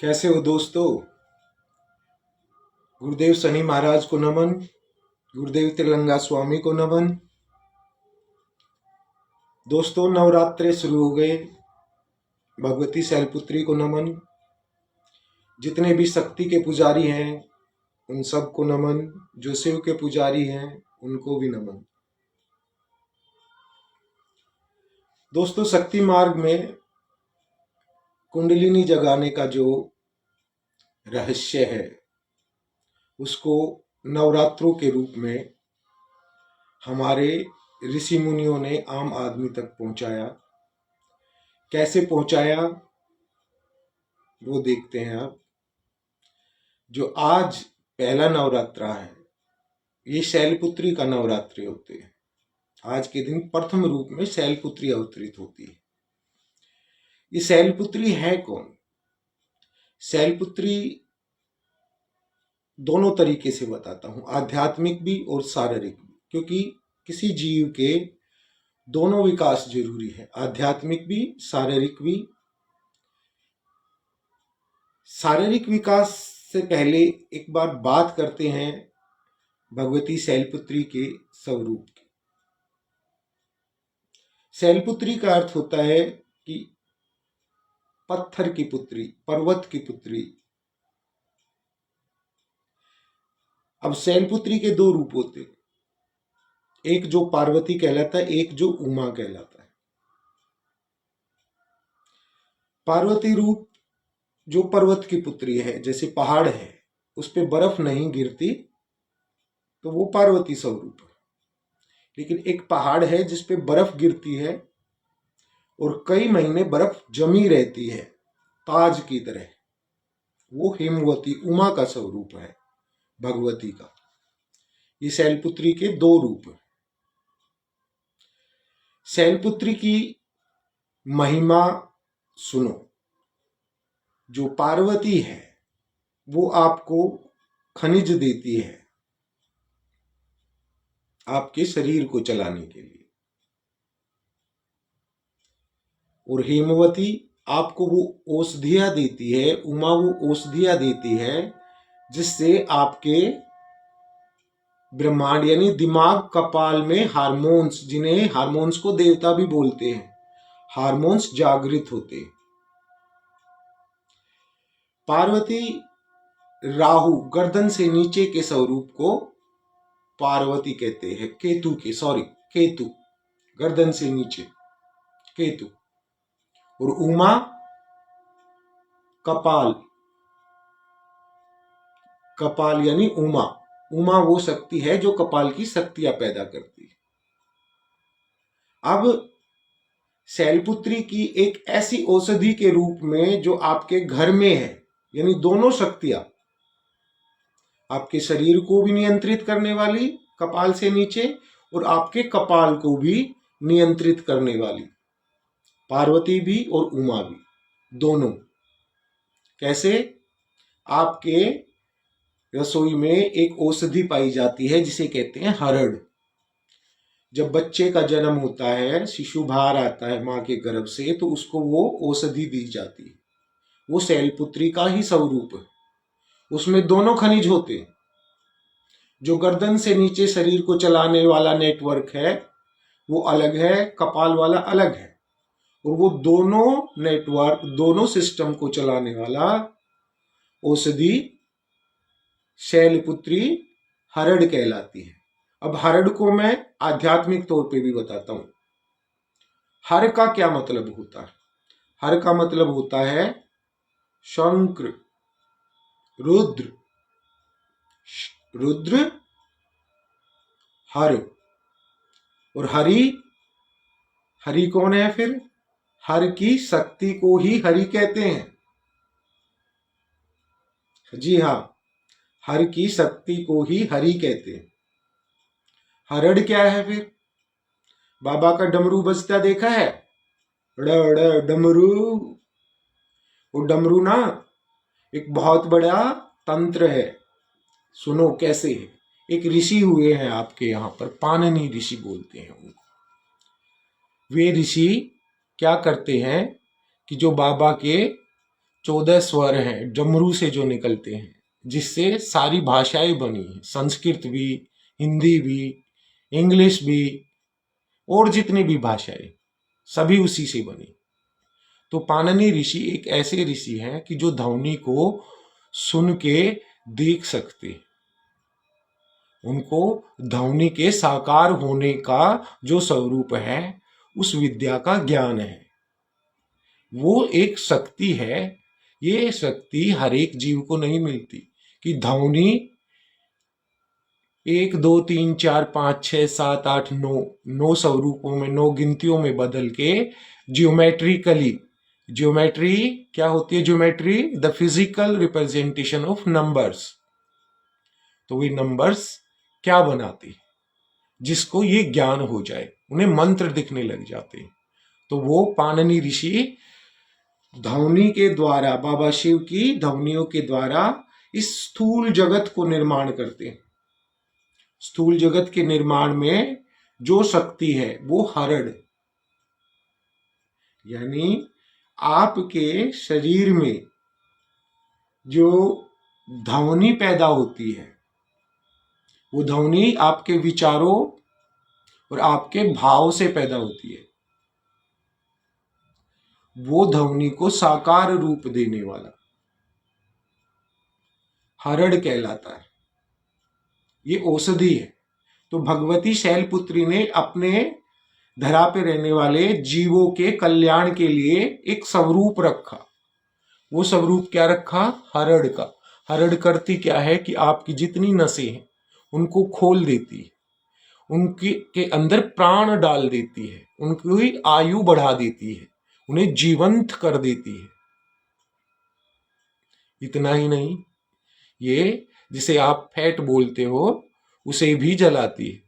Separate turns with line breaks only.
कैसे हो दोस्तों। गुरुदेव शनि महाराज को नमन, गुरुदेव त्रिलंगा स्वामी को नमन। दोस्तों, नवरात्रे शुरू हो गए, भगवती शैलपुत्री को नमन। जितने भी शक्ति के पुजारी हैं उन सबको नमन, जो शिव के पुजारी हैं उनको भी नमन। दोस्तों, शक्ति मार्ग में कुंडलिनी जगाने का जो रहस्य है उसको नवरात्रों के रूप में हमारे ऋषि मुनियों ने आम आदमी तक पहुंचाया। कैसे पहुंचाया वो देखते हैं आप। जो आज पहला नवरात्रा है ये शैलपुत्री का नवरात्रि होते हैं। आज के दिन प्रथम रूप में शैलपुत्री अवतरित होती है। ये शैलपुत्री है कौन? शैलपुत्री दोनों तरीके से बताता हूं, आध्यात्मिक भी और शारीरिक भी, क्योंकि किसी जीव के दोनों विकास जरूरी है, आध्यात्मिक भी शारीरिक भी। शारीरिक विकास से पहले एक बार बात करते हैं भगवती शैलपुत्री के स्वरूप की। शैलपुत्री का अर्थ होता है कि पत्थर की पुत्री, पर्वत की पुत्री। अब शैलपुत्री के दो रूप होते हैं, एक जो पार्वती कहलाता है, एक जो उमा कहलाता है। पार्वती रूप जो पर्वत की पुत्री है, जैसे पहाड़ है उस पे बर्फ नहीं गिरती तो वो पार्वती स्वरूप है। लेकिन एक पहाड़ है जिस पे बर्फ गिरती है और कई महीने बर्फ जमी रहती है ताज की तरह, वो हिमवती उमा का स्वरूप है, भगवती का। ये शैलपुत्री के दो रूप हैं। शैलपुत्री की महिमा सुनो। जो पार्वती है वो आपको खनिज देती है आपके शरीर को चलाने के लिए, और हेमवती आपको वो औषधियां देती है, उमा वो औषधियां देती है जिससे आपके ब्रह्मांड यानी दिमाग कपाल में हार्मोन्स, जिन्हें हार्मोन्स को देवता भी बोलते हैं, हार्मोन्स जागृत होते हैं। पार्वती राहु गर्दन से नीचे के स्वरूप को पार्वती कहते हैं, केतु गर्दन से नीचे केतु, और उमा कपाल यानी उमा वो शक्ति है जो कपाल की शक्तियां पैदा करती है। अब शैलपुत्री की एक ऐसी औषधि के रूप में जो आपके घर में है, यानी दोनों शक्तियां, आपके शरीर को भी नियंत्रित करने वाली कपाल से नीचे और आपके कपाल को भी नियंत्रित करने वाली, पार्वती भी और उमा भी, दोनों। कैसे? आपके रसोई में एक औषधि पाई जाती है जिसे कहते हैं हरड़। जब बच्चे का जन्म होता है, शिशु बाहर आता है मां के गर्भ से, तो उसको वो औषधि दी जाती है। वो शैलपुत्री का ही स्वरूप है। उसमें दोनों खनिज होते हैं। जो गर्दन से नीचे शरीर को चलाने वाला नेटवर्क है वो अलग है, कपाल वाला अलग है, और वो दोनों नेटवर्क, दोनों सिस्टम को चलाने वाला औषधि शैलपुत्री हरड़ कहलाती है। अब हरड़ को मैं आध्यात्मिक तौर पे भी बताता हूं। हर का क्या मतलब होता है? हर का मतलब होता है शंकर, रुद्र हर, और हरि कौन है फिर? हर की शक्ति को ही हरि कहते हैं। जी हाँ, हर की शक्ति को ही हरि कहते हैं। हरड़ क्या है फिर? बाबा का डमरू बजता देखा है? डमरू। वो डमरू ना एक बहुत बड़ा तंत्र है। सुनो कैसे है। एक ऋषि हुए हैं आपके यहाँ पर, पाणिनि ऋषि बोलते हैं उनको। वे ऋषि क्या करते हैं कि जो बाबा के 14 स्वर हैं डमरू से जो निकलते हैं, जिससे सारी भाषाएं बनी हैं, संस्कृत भी, हिंदी भी, इंग्लिश भी, और जितनी भी भाषाएं सभी उसी से बनी। तो पाणिनि ऋषि एक ऐसे ऋषि हैं कि जो ध्वनि को सुन के देख सकते, उनको ध्वनि के साकार होने का जो स्वरूप है उस विद्या का ज्ञान है। वो एक शक्ति है, ये शक्ति हर एक जीव को नहीं मिलती कि ध्वनि 1 2 3 4 5 6 7 8 9 स्वरूपों में, 9 गिनतियों में बदल के जियोमेट्रिकली, ज्योमेट्री क्या होती है? Geometry the physical representation of numbers. तो वे नंबर्स क्या बनाते, जिसको ये ज्ञान हो जाए, उन्हें मंत्र दिखने लग जाते। तो वो पाणिनि ऋषि ध्वनि के द्वारा, बाबा शिव की ध्वनियों के द्वारा इस स्थूल जगत को निर्माण करते हैं। स्थूल जगत के निर्माण में जो शक्ति है वो हरण, यानी आपके शरीर में जो ध्वनि पैदा होती है, वो ध्वनि आपके विचारों और आपके भाव से पैदा होती है। वो ध्वनि को साकार रूप देने वाला हरण कहलाता है। ये औषधि है। तो भगवती शैलपुत्री ने अपने धरा पे रहने वाले जीवों के कल्याण के लिए एक स्वरूप रखा। वो स्वरूप क्या रखा? हरण का। हरण करती क्या है कि आपकी जितनी नसें हैं उनको खोल देती है, उनके के अंदर प्राण डाल देती है, उनकी आयु बढ़ा देती है, उन्हें जीवंत कर देती है। इतना ही नहीं, ये जिसे आप फैट बोलते हो उसे भी जलाती है।